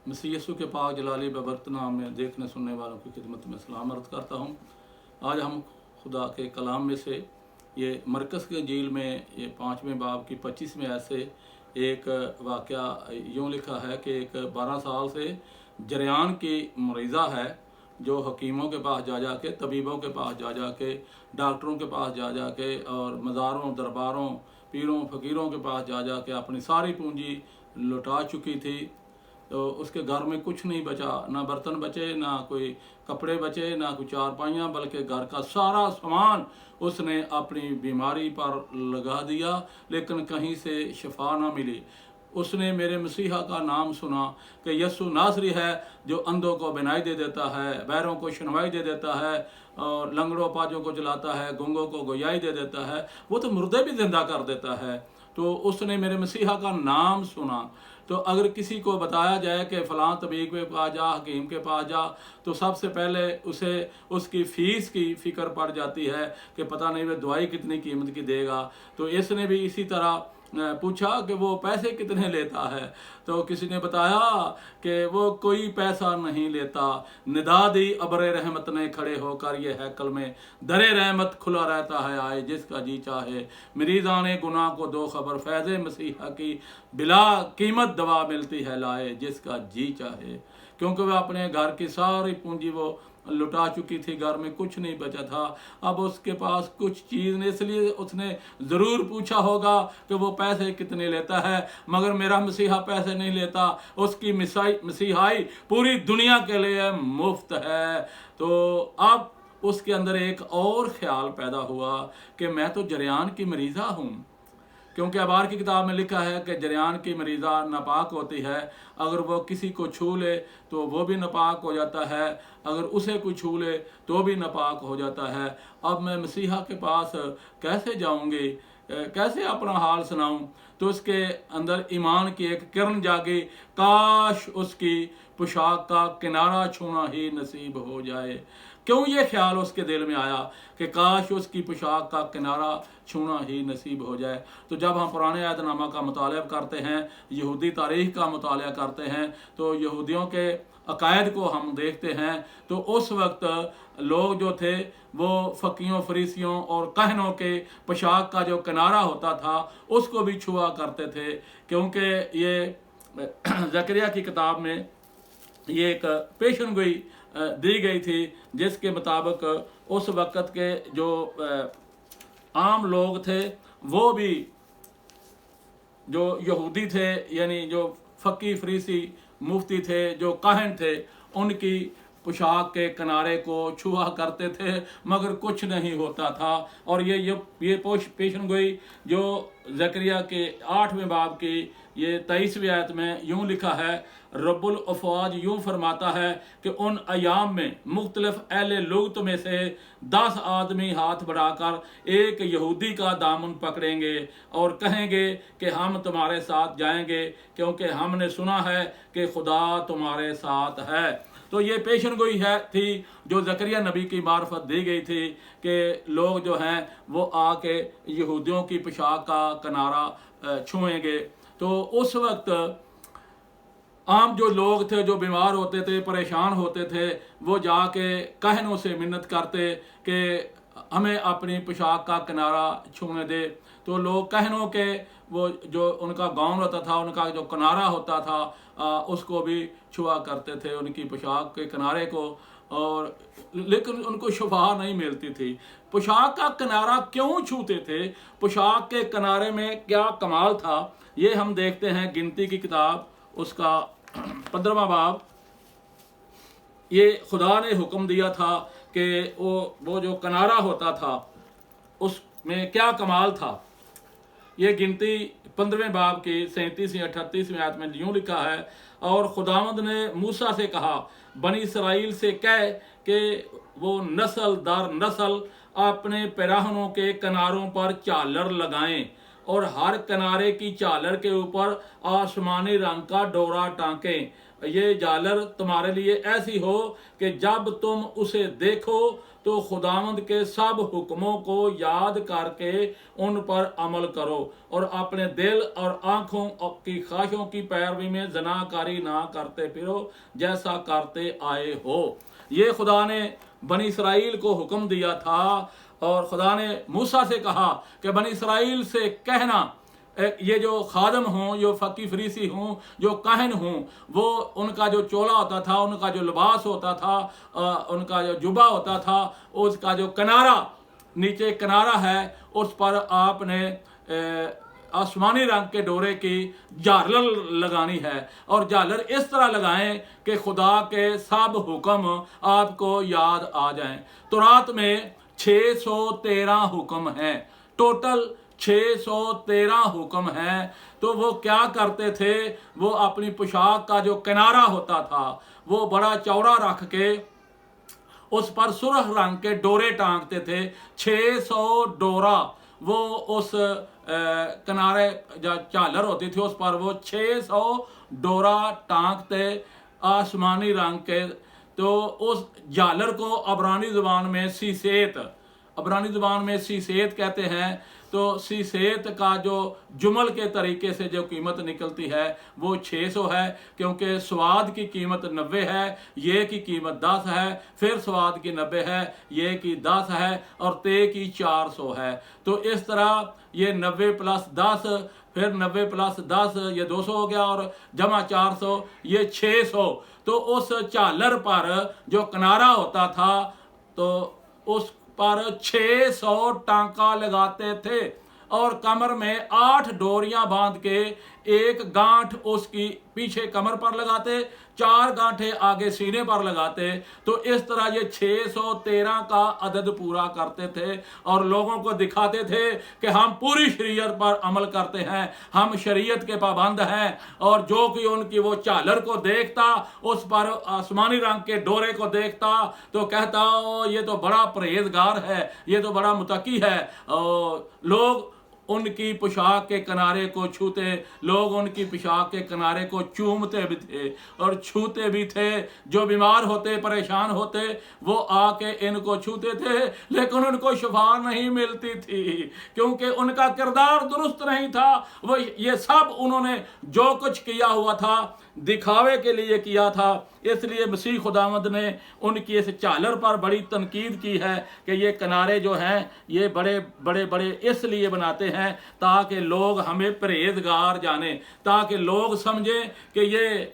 मसीह यीशु के पाक जलाली बबरकत नाम में देखने सुनने वालों की खिदमत में सलाम अर्ज़ करता हूँ। आज हम खुदा के कलाम में से ये मरकज़ के इंजील में ये 5वें बाब की 25वें आयत से एक वाक़या यूँ लिखा है कि एक 12 साल से जरियान की मरीज़ा है, जो हकीमों के पास जा के, तबीबों के पास जा के, डॉक्टरों के पास जा के और मज़ारों, दरबारों, पीरों फ़कीरों के पास जा के अपनी सारी पूंजी लुटा चुकी थी। तो उसके घर में कुछ नहीं बचा, ना बर्तन बचे, ना कोई कपड़े बचे, ना कोई चारपाइयाँ, बल्कि घर का सारा सामान उसने अपनी बीमारी पर लगा दिया, लेकिन कहीं से शिफा ना मिली। उसने मेरे मसीहा का नाम सुना कि यस्सु नासरी है, जो अंधों को बिनाई दे देता है, बहरों को सुनवाई दे देता है, और लंगड़ों पाजों को जलाता है, गूंगों को गोयाई दे देता है, वो तो मुर्दे भी जिंदा कर देता है। तो उसने मेरे मसीहा का नाम सुना। तो अगर किसी को बताया जाए कि फ़लाँ तबीब के पास जा, हकीम के पास जा, तो सबसे पहले उसे उसकी फ़ीस की फ़िक्र पड़ जाती है कि पता नहीं वह दवाई कितनी कीमत की देगा। तो इसने भी इसी तरह पूछा कि वो पैसे कितने लेता है। तो किसी ने बताया कि वो कोई पैसा नहीं लेता। निदा दी अबरे रहमत ने खड़े होकर ये हैकल में, दरे रहमत खुला रहता है, आए जिसका जी चाहे। मरीज़ाने गुनाह को दो खबर, फैज़ मसीहा की बिला कीमत दवा मिलती है, लाए जिसका जी चाहे। क्योंकि वह अपने घर की सारी पूंजी वो लुटा चुकी थी, घर में कुछ नहीं बचा था। अब उसके पास कुछ चीज़ नहीं, इसलिए उसने ज़रूर पूछा होगा कि वो पैसे कितने लेता है, मगर मेरा मसीहा पैसे नहीं लेता। उसकी मसीहाई पूरी दुनिया के लिए मुफ्त है। तो अब उसके अंदर एक और ख्याल पैदा हुआ कि मैं तो जरियान की मरीज़ा हूँ, क्योंकि अबार की किताब में लिखा है कि जरियान की मरीज़ा नापाक होती है। अगर वो किसी को छू ले तो वो भी नापाक हो जाता है, अगर उसे कोई छू ले तो भी नापाक हो जाता है। अब मैं मसीहा के पास कैसे जाऊंगी, कैसे अपना हाल सुनाऊं? तो उसके अंदर ईमान की एक किरण जागी, काश उसकी पोशाक का किनारा छूना ही नसीब हो जाए। क्यों ये ख्याल उसके दिल में आया कि काश उसकी पोशाक का किनारा छूना ही नसीब हो जाए? तो जब हम पुराने अहदनामा का मुताला करते हैं, यहूदी तारीख़ का मुताला करते हैं, तो यहूदियों के अकायद को हम देखते हैं, तो उस वक्त लोग जो थे वो फ़कीयों, फरीसियों और कहनों के पोशाक का जो किनारा होता था उसको भी छुआ करते थे। क्योंकि ये ज़करिया की किताब में ये एक पेशन गोई दी गई थी, जिसके मुताबिक उस वक़्त के जो आम लोग थे, वो भी जो यहूदी थे, यानी जो फ़की फरीसी मुफ्ती थे, जो काहन थे, उनकी पोशाक के किनारे को छुआ करते थे, मगर कुछ नहीं होता था। और ये पेशन गोई जो ज़करिया के 8वें बाब की ये 23वीं आयत में यूँ लिखा है, रब्बुल अफ़वाज यूँ फरमाता है कि उन अयाम में मुख्तलिफ अहले लुगत में से 10 आदमी हाथ बढ़ाकर एक यहूदी का दामन पकड़ेंगे और कहेंगे कि हम तुम्हारे साथ जाएंगे, क्योंकि हमने सुना है कि खुदा तुम्हारे साथ है। तो ये पेशन गोई थी जो ज़करिया नबी की मार्फत दी गई थी कि लोग जो हैं वो आके यहूदियों की पोशाक का किनारा छुएंगे। तो उस वक्त आम जो लोग थे, जो बीमार होते थे, परेशान होते थे, वो जाके कहनों से मिन्नत करते कि हमें अपनी पोशाक का किनारा छूने दे। तो लोग कहनों के वो जो उनका गाउन होता था, उनका जो किनारा होता था, उसको भी छुआ करते थे, उनकी पोशाक के किनारे को, और लेकिन उनको शुफा नहीं मिलती थी। पोशाक का किनारा क्यों छूते थे? पोशाक के किनारे में क्या कमाल था? ये हम देखते हैं गिनती की किताब उसका 15वां बाब। ये खुदा ने हुक्म दिया था कि वो जो किनारा होता था उसमें क्या कमाल था। ये गिनती 15वें बाब की 37वीं 38वीं आयत में यूँ लिखा है, और खुदावंद ने मूसा से कहा, बनी इसराइल से कह कि वो नस्ल दर नस्ल अपने पैराहनों के किनारों पर झालर लगाएं और हर किनारे की झालर के ऊपर आसमानी रंग का डोरा टांकें। ये झालर तुम्हारे लिए ऐसी हो कि जब तुम उसे देखो तो खुदावंद के सब हुक्मों को याद करके उन पर अमल करो और अपने दिल और आंखों की ख्वाहिशों की पैरवी में जनाकारी ना करते फिरो जैसा करते आए हो। ये खुदा ने बनी इसराइल को हुक्म दिया था और खुदा ने मूसा से कहा कि बनी इसराइल से कहना, ये जो खादम हों, जो फकी फरीसी हों, जो काहन हों, वो उनका जो चोला होता था, उनका जो लिबास होता था, उनका जो जुबा होता था, उसका जो किनारा, नीचे किनारा है, उस पर आपने आसमानी रंग के डोरे की झालर लगानी है और झालर इस तरह लगाएं कि खुदा के सब हुक्म आपको याद आ जाएं। तो रात में 613 हुक्म हैं, टोटल 613 हुक्म हैं। तो वो क्या करते थे, वो अपनी पोशाक का जो किनारा होता था वो बड़ा चौड़ा रख के उस पर सुर्ख रंग के डोरे टांगते थे। 600 डोरा वो उस किनारे जो झालर होती थी उस पर वो 600 डोरा टांगते आसमानी रंग के। तो उस झालर को अबरानी ज़ुबान में सीसेत, अबरानी ज़ुबान में सीसेत कहते हैं। तो सीसेत का जो जुमल के तरीके से जो कीमत निकलती है वो 600 है, क्योंकि स्वाद की कीमत 90 है, ये की कीमत 10 है, फिर स्वाद की 90 है, ये की 10 है और ते की 400 है। तो इस तरह ये 90 प्लस 10, फिर 90 प्लस 10 ये 200 हो गया और जमा 400 ये 600। तो उस झालर पर जो किनारा होता था तो उस पर 600 टांका लगाते थे और कमर में 8 डोरियां बांध के एक गांठ उसकी पीछे कमर पर लगाते, 4 गांठे आगे सीने पर लगाते। तो इस तरह ये 613 का अदद पूरा करते थे और लोगों को दिखाते थे कि हम पूरी शरीयत पर अमल करते हैं, हम शरीयत के पाबंद हैं। और जो कि उनकी वो झालर को देखता, उस पर आसमानी रंग के डोरे को देखता तो कहता ओ ये तो बड़ा परहेजगार है, ये तो बड़ा मुतकी है। लोग उनकी पोशाक के किनारे को छूते, लोग उनकी पोशाक के किनारे को चूमते भी थे और छूते भी थे। जो बीमार होते, परेशान होते, वो आके इनको छूते थे, लेकिन उनको शिफा नहीं मिलती थी क्योंकि उनका किरदार दुरुस्त नहीं था। वो ये सब उन्होंने जो कुछ किया हुआ था दिखावे के लिए किया था। इसलिए मसीह खुदावंद ने उनकी इस झालर पर बड़ी तनकीद की है कि ये किनारे जो हैं ये बड़े बड़े बड़े इसलिए बनाते हैं ताकि लोग हमें परहेजगार जाने, ताकि लोग समझें कि ये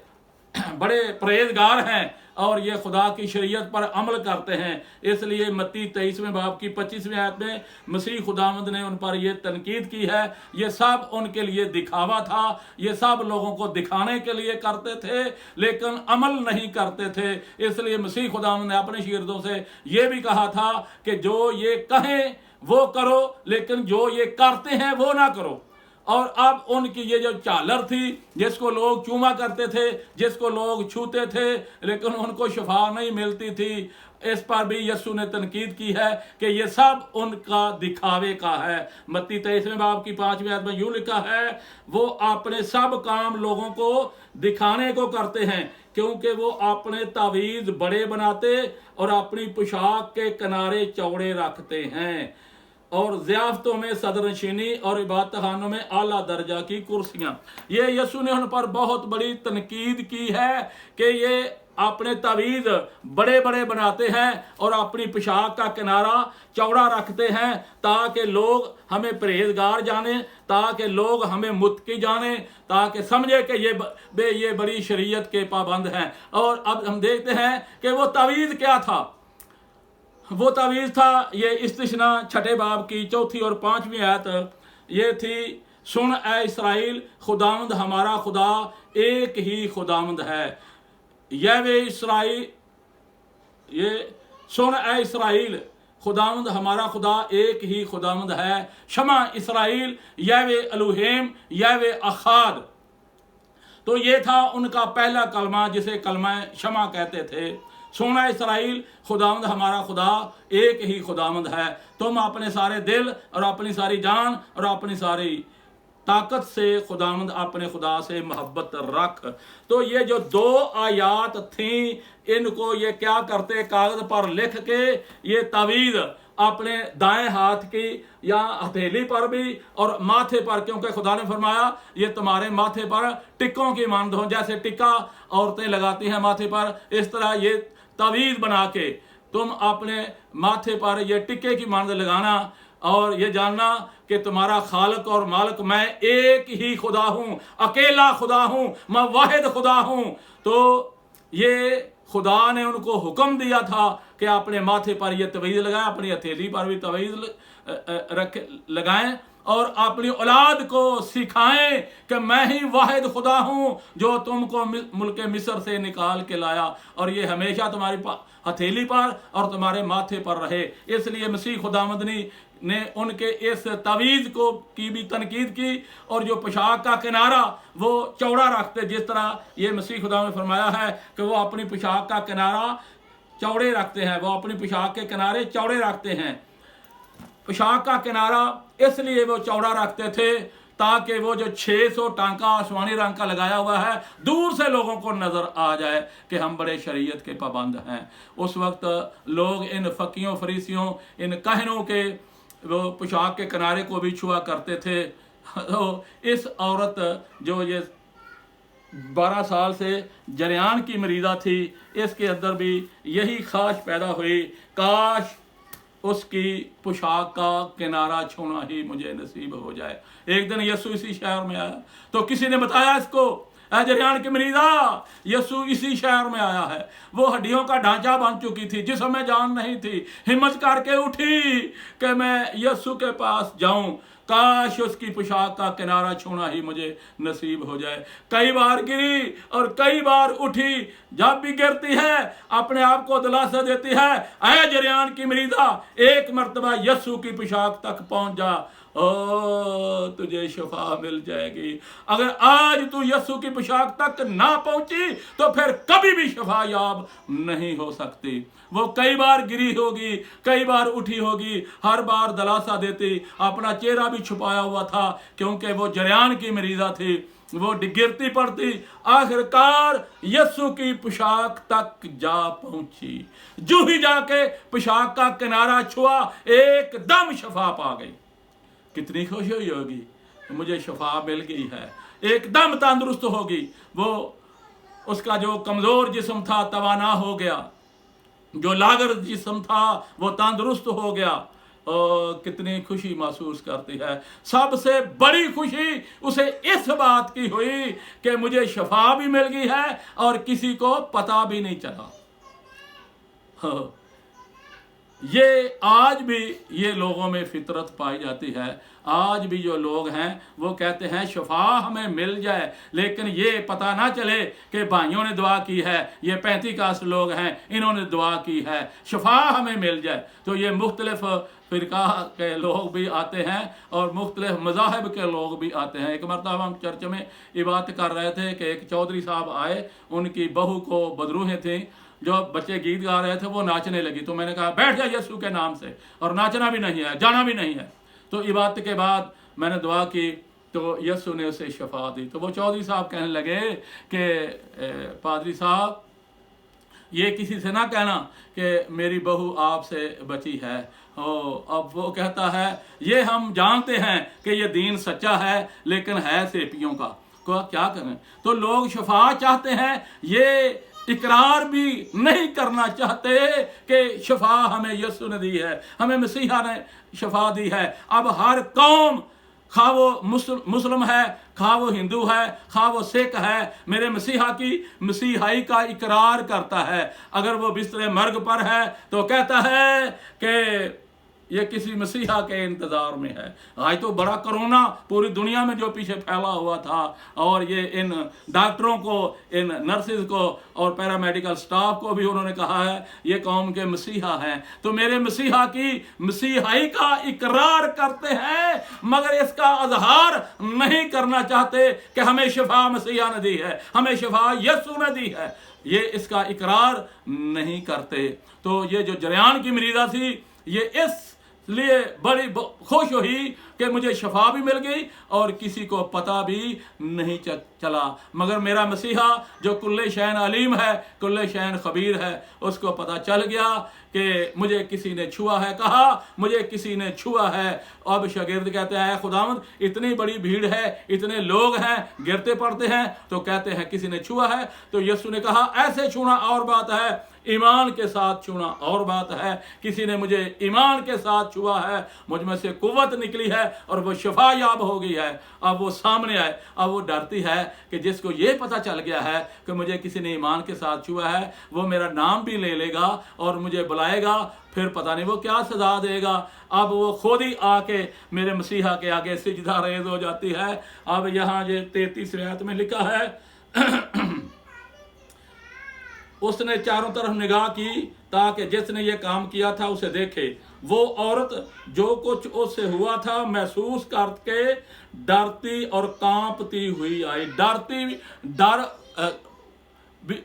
बड़े परहेजगार हैं और ये खुदा की शरीयत पर अमल करते हैं। इसलिए मत्ती 23वें बाब की 25वीं आयत में मसीह खुदावंद ने उन पर यह तनकीद की है। ये सब उनके लिए दिखावा था, ये सब लोगों को दिखाने के लिए करते थे लेकिन अमल नहीं करते थे। इसलिए मसीह खुदावंद ने अपने शागिर्दों से ये भी कहा था कि जो ये कहें वो करो, लेकिन जो ये करते हैं वो ना करो। और अब उनकी ये जो झालर थी जिसको लोग चूमा करते थे, जिसको लोग छूते थे, लेकिन उनको शिफा नहीं मिलती थी, इस पर भी यीशु ने तनकीद की है कि ये सब उनका दिखावे का है। मत्ती 23वें बाब की 5वीं आयत में यूं लिखा है, वो अपने सब काम लोगों को दिखाने को करते हैं क्योंकि वो अपने तावीज़ बड़े बनाते और अपनी पोशाक के किनारे चौड़े रखते हैं और ज़ियाफ़तों में सदरनशीनी और इबादत खानों में आला दर्जा की कुर्सियां। ये यीशु ने उन पर बहुत बड़ी तनकीद की है कि ये अपने तावीज़ बड़े बड़े बनाते हैं और अपनी पोशाक का किनारा चौड़ा रखते हैं ताकि लोग हमें परहेजगार जाने, ताकि लोग हमें मुत्की जाने, ताकि समझे कि ये बड़ी शरीयत के पाबंद हैं। और अब हम देखते हैं कि वो तावीज़ क्या था। वो तावीज़ था ये इस्तिशना 6 बाब की 4 और 5वीं आयत, ये थी, सुन ए इस्राएल, खुदावंद हमारा खुदा एक ही खुदावंद है। यहवे इस्राएल, ये सुन ए इस्राएल, खुदावंद हमारा खुदा एक ही खुदावंद है। शमा इस्राएल, यहवे एलोहिम, यहवे अखाद। तो ये था उनका पहला कलमा जिसे कलमा शमा कहते थे। सुना इस्राएल, खुदावंद हमारा खुदा एक ही खुदावंद है। तुम अपने सारे दिल और अपनी सारी जान और अपनी सारी ताकत से खुदावंद अपने खुदा से मोहब्बत रख। तो ये जो 2 आयात थी, इनको ये क्या करते, कागज पर लिख के ये तावीज़ अपने दाएं हाथ की या हथेली पर भी और माथे पर, क्योंकि खुदा ने फरमाया ये तुम्हारे माथे पर टिक्कों की मानद हो, जैसे टिक्का औरतें लगाती हैं माथे पर, इस तरह ये तावीज़ बना के तुम अपने माथे पर ये टिक्के की मानद लगाना और ये जानना कि तुम्हारा खालक और मालिक मैं एक ही खुदा हूँ, अकेला खुदा हूँ, मैं वाहिद खुदा हूँ। तो ये खुदा ने उनको हुक्म दिया था कि अपने माथे पर ये तवीज़ लगाएं, अपनी हथेली पर भी तवीज़ लगाएं और अपनी औलाद को सिखाएं कि मैं ही वाहिद खुदा हूँ जो तुमको मुल्क मिस्र से निकाल के लाया, और ये हमेशा तुम्हारी हथेली पर और तुम्हारे माथे पर रहे। इसलिए मसीह खुदावंद ने उनके इस तवीज़ को की भी तनकीद की, और जो पोशाक का किनारा वो चौड़ा रखते, जिस तरह ये मसीह खुदा ने फरमाया है कि वो अपनी पोशाक का किनारा चौड़े रखते हैं, वो अपनी पोशाक के किनारे चौड़े रखते हैं। पोशाक का किनारा इसलिए वो चौड़ा रखते थे ताकि वो जो 600 टांका आसमानी रंग का लगाया हुआ है दूर से लोगों को नजर आ जाए कि हम बड़े शरीयत के पाबंद हैं। उस वक्त लोग इन फकीयों, फरीसियों, इन कहनों के वो पोशाक के किनारे को भी छुआ करते थे। तो इस औरत जो ये 12 साल से जरियान की मरीज़ा थी, इसके अंदर भी यही ख्वाहिश पैदा हुई, काश उसकी पोशाक का किनारा छूना ही मुझे नसीब हो जाए। एक दिन यीशु इसी शहर में आया तो किसी ने बताया इसको, जरियान की मरीज़ा, यीशु इसी शहर में आया है। वो हड्डियों का ढांचा बन चुकी थी, जिसमें में जान नहीं थी, हिम्मत करके उठी कि मैं यीशु के पास जाऊं, काश उसकी पोशाक का किनारा छूना ही मुझे नसीब हो जाए। कई बार गिरी और कई बार उठी, जब भी गिरती है अपने आप को दिलासा देती है, ऐ जरियान की मरीज़ा, एक मर्तबा यीशु की पोशाक तक पहुंच जा, ओ तुझे शिफा मिल जाएगी। अगर आज तू यीशु की पोशाक तक ना पहुंची तो फिर कभी भी शिफा याब नहीं हो सकती। वो कई बार गिरी होगी, कई बार उठी होगी, हर बार दिलासा देती, अपना चेहरा भी छुपाया हुआ था क्योंकि वो जरियान की मरीज़ा थी, वो गिरती पड़ती, आखिरकार यीशु की पोशाक तक जा पहुंची। जो ही जाके पोशाक का किनारा छुआ, एकदम शिफा पा गई। कितनी खुशी हुई होगी, मुझे शिफा मिल गई है, एकदम तंदुरुस्त होगी। वो उसका जो कमजोर जिस्म था तवाना हो गया, जो लागर जिस्म था वो तंदुरुस्त हो गया, और कितनी खुशी महसूस करती है। सबसे बड़ी खुशी उसे इस बात की हुई कि मुझे शिफा भी मिल गई है और किसी को पता भी नहीं चला। ये आज भी ये लोगों में फितरत पाई जाती है। आज भी जो लोग हैं वो कहते हैं शिफा हमें मिल जाए, लेकिन ये पता ना चले कि भाइयों ने दुआ की है, ये 35 कास्ट लोग हैं, इन्होंने दुआ की है, शिफा हमें मिल जाए। तो ये मुख्तलिफ फ़िरका के लोग भी आते हैं और मुख्तलिफ मज़ाहब के लोग भी आते हैं। एक मरतबा हम चर्च में इबादत कर रहे थे कि एक चौधरी साहब आए, उनकी बहू को बदरूहें थी, जो बच्चे गीत गा रहे थे वो नाचने लगी। तो मैंने कहा बैठ जा यीशु के नाम से, और नाचना भी नहीं है, जाना भी नहीं है। तो इबादत के बाद मैंने दुआ की तो यीशु ने उसे शिफा दी। तो वो चौधरी साहब कहने लगे कि पादरी साहब, ये किसी से ना कहना कि मेरी बहू आपसे बची है। अब वो कहता है ये हम जानते हैं कि ये दीन सच्चा है, लेकिन है सेपियों का, क्या करें। तो लोग शिफा चाहते हैं, ये इकरार भी नहीं करना चाहते कि शिफा हमें यीशु ने दी है, हमें मसीहा ने शिफा दी है। अब हर कौम, खा वो मुस्लिम है, खा वो हिंदू है, खा वो सिख है, मेरे मसीहा की मसीहाई का इकरार करता है। अगर वो बिस्तरे मर्ग पर है तो कहता है कि ये किसी मसीहा के इंतज़ार में है। आज तो बड़ा कोरोना पूरी दुनिया में जो पीछे फैला हुआ था, और ये इन डॉक्टरों को, इन नर्सिस को और पैरामेडिकल स्टाफ को भी उन्होंने कहा है ये कौम के मसीहा हैं। तो मेरे मसीहा की मसीहाई का इकरार करते हैं, मगर इसका अजहार नहीं करना चाहते कि हमें शिफा मसीहा ने दी है, हमें शिफा यीशु ने दी है, ये इसका इकरार नहीं करते। तो ये जो जरियान की मरीज़ा थी, ये इस लिए बड़ी खुश हुई कि मुझे शफा भी मिल गई और किसी को पता भी नहीं चला, मगर मेरा मसीहा जो कुल्ले शैन अलीम है, कुल्ले शैन खबीर है, उसको पता चल गया कि मुझे किसी ने छुआ है, कहा मुझे किसी ने छुआ है। अब शागिर्द कहते हैं खुदावंद इतनी बड़ी भीड़ है, इतने लोग हैं, गिरते पड़ते हैं, तो कहते हैं किसी ने छुआ है। तो यीशु ने कहा ऐसे छूना और बात है, ईमान के साथ छूना और बात है। किसी ने मुझे ईमान के साथ छुआ है, मुझ में से कुव्वत निकली है और वो शफा याब हो गई है। अब वो सामने आए, अब वो डरती है कि जिसको ये पता चल गया है कि मुझे किसी ने ईमान के साथ छुआ है, वो मेरा नाम भी ले लेगा और मुझे बुलाएगा, फिर पता नहीं वो क्या सजा देगा। अब वो खुद ही आके मेरे मसीहा के आगे सिजदा रेज़ हो जाती है। अब यहाँ ये 33 आयत में लिखा है उसने चारों तरफ निगाह की ताकि जिसने ये काम किया था उसे देखे। वो औरत जो कुछ उससे हुआ था महसूस करके डरती और कांपती हुई आई।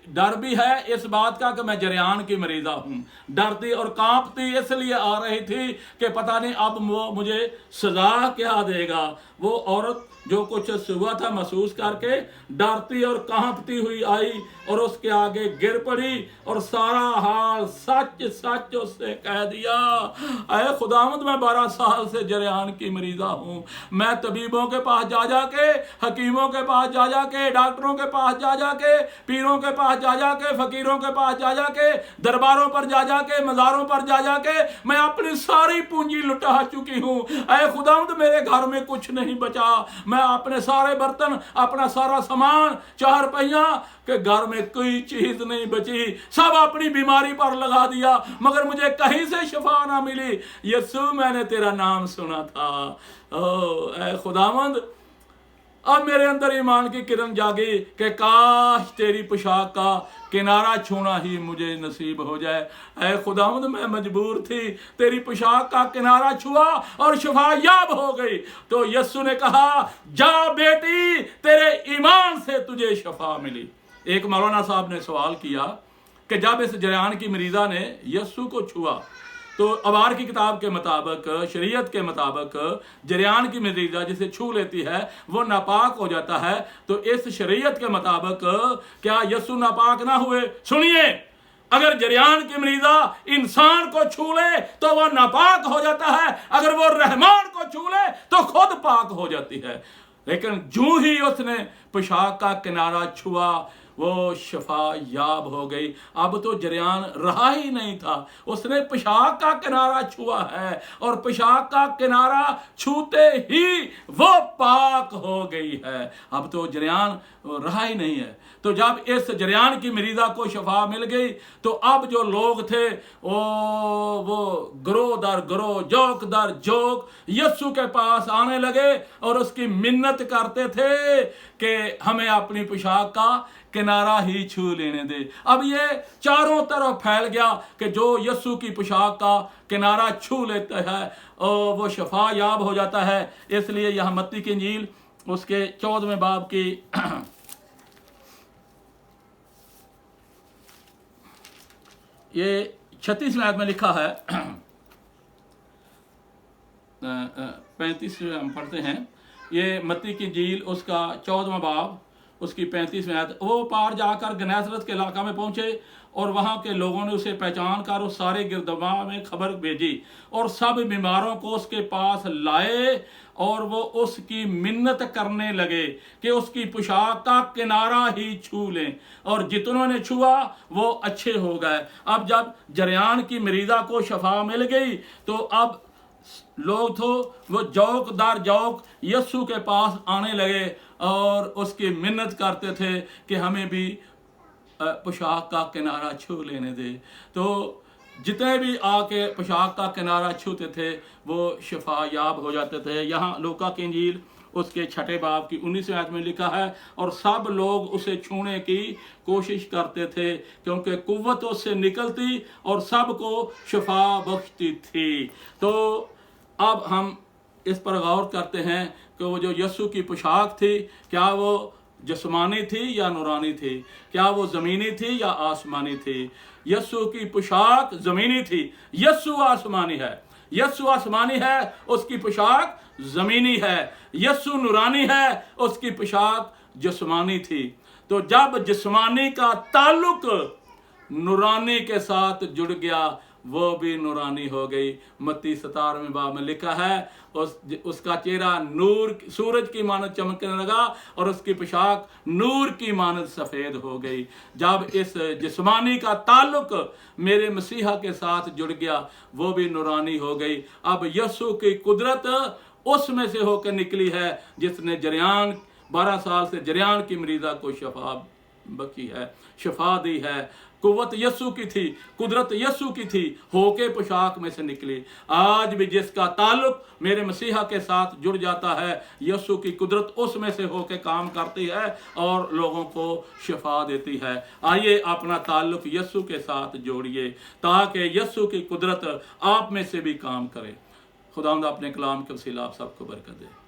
डर भी है इस बात का कि मैं जरियान की मरीजा हूँ। डरती और कांपती इसलिए आ रही थी कि पता नहीं अब वो मुझे सजा क्या देगा। वो औरत जो कुछ हुआ था महसूस करके डरती और कांपती हुई आई और उसके आगे गिर पड़ी और सारा हाल सच सच उससे कह दिया। अरे खुदावंद मैं 12 साल से जरियान की मरीजा हूँ। मैं तबीबों के पास जा जाके, हकीमों के पास जा जाके, डॉक्टरों के पास जा जाके, पीरों के पास जा जाके, फकीरों के पास जा जाके, दरबारों पर जा जाके, मज़ारों पर जा जाके मैं अपनी सारी पूंजी लुटा चुकी हूँ। अरे खुदावंद मेरे घर में कुछ नहीं बचा। मैं अपने सारे बर्तन, अपना सारा सामान, 4 पहिया के घर में कोई चीज नहीं बची, सब अपनी बीमारी पर लगा दिया, मगर मुझे कहीं से शिफा ना मिली। यीशु मैंने तेरा नाम सुना था। ओ ऐ खुदावंद अब मेरे अंदर ईमान की किरण जागी कि काश तेरी पोशाक का किनारा छूना ही मुझे नसीब हो जाए। ऐ खुदावंद मैं मजबूर थी, तेरी पोशाक का किनारा छुआ और शिफा याब हो गई। तो यीशु ने कहा जा बेटी, तेरे ईमान से तुझे शिफा मिली। एक मौलाना साहब ने सवाल किया कि जब इस जरियान की मरीजा ने यीशु को छुआ तो अबार की किताब के मुताबिक, शरीयत के मुताबिक जरियान की मरीजा जिसे छू लेती है वो नापाक हो जाता है। तो इस शरीयत के मुताबिक क्या यीशु नापाक ना हुए? सुनिए, अगर जरियान की मरीजा इंसान को छू ले तो वह नापाक हो जाता है, अगर वो रहमान को छू ले तो खुद पाक हो जाती है। लेकिन जो ही उसने पोशाक का किनारा छुआ वो शफा याब हो गई। अब तो जरियान रहा ही नहीं था, उसने पोशाक का किनारा छुआ है और पोशाक का किनारा छूते ही वो पाक हो गई है। अब तो जरियान रहा ही नहीं है। तो जब इस जरियान की मरीजा को शफा मिल गई तो अब जो लोग थे वो ग्रोह दर ग्रोह, जोक दर जोक यीशु के पास आने लगे और उसकी मिन्नत करते थे कि हमें अपनी पोशाक का किनारा ही छू लेने दे। अब ये चारों तरफ फैल गया कि जो यीशु की पोशाक का किनारा छू लेता है और वो शफा याब हो जाता है। इसलिए यहाँ मत्ती की इंजील उसके 14वें बाब की ये 36वें आयत में लिखा है, 35 हम पढ़ते हैं। ये मत्ती की इंजील उसका 14वां बाब उसकी 35वें आयत। वो पार जाकर गन्नेसरत के इलाका में पहुंचे और वहां के लोगों ने उसे पहचान कर उस सारे गिरदमा में खबर भेजी और सब बीमारों को उसके पास लाए और वो उसकी मिन्नत करने लगे कि उसकी पोशाक का किनारा ही छू लें, और जितनों ने छुआ वो अच्छे हो गए। अब जब जरियान की मरीजा को शफा मिल गई तो अब लोग तो वो जौक दर जौक यीशु के पास आने लगे और उसकी मिन्नत करते थे कि हमें भी पोशाक का किनारा छू लेने दे। तो जितने भी आके पोशाक का किनारा छूते थे वो शिफा याब हो जाते थे। यहाँ लूका की इंजील उसके 6 बाब की 19वें आयत में लिखा है, और सब लोग उसे छूने की कोशिश करते थे क्योंकि कुव्वत उससे निकलती और सबको शिफा बख्शती थी। तो अब हम इस पर गौर करते हैं कि वो जो यीशु की पोशाक थी, क्या वो जिस्मानी थी या नूरानी थी? क्या वो ज़मीनी थी या आसमानी थी? यीशु की पोशाक ज़मीनी थी, यीशु आसमानी है। यस्सु आसमानी है, उसकी पोशाक ज़मीनी है। यस्सु नूरानी है, उसकी पोशाक जिस्मानी थी। तो जब जिस्मानी का ताल्लुक नूरानी के साथ जुड़ गया, वो भी नूरानी हो गई। मत्ती 17वें बाब में लिखा है, उसका चेहरा नूर सूरज की मानद चमकने लगा और उसकी पोशाक नूर की मानद सफ़ेद हो गई। जब इस जिस्मानी का ताल्लुक मेरे मसीहा के साथ जुड़ गया, वो भी नूरानी हो गई। अब यस्सु की कुदरत उसमें से होकर निकली है जिसने 12 साल से जरियान की मरीज़ा को शफा बख्शी है, शफा दी है। कुव्वत यस्सु की थी, कुदरत यस्सु की थी, होके पोशाक में से निकली। आज भी जिसका ताल्लुक मेरे मसीहा के साथ जुड़ जाता है, यस्सु की कुदरत उसमें से होके काम करती है और लोगों को शफा देती है। आइए अपना ताल्लुक यस्सु के साथ जोड़िए ताकि यस्सु की कुदरत आप में से भी काम करे। खुदावंद अपने कलाम के वसीला आप सबको बरकत दे।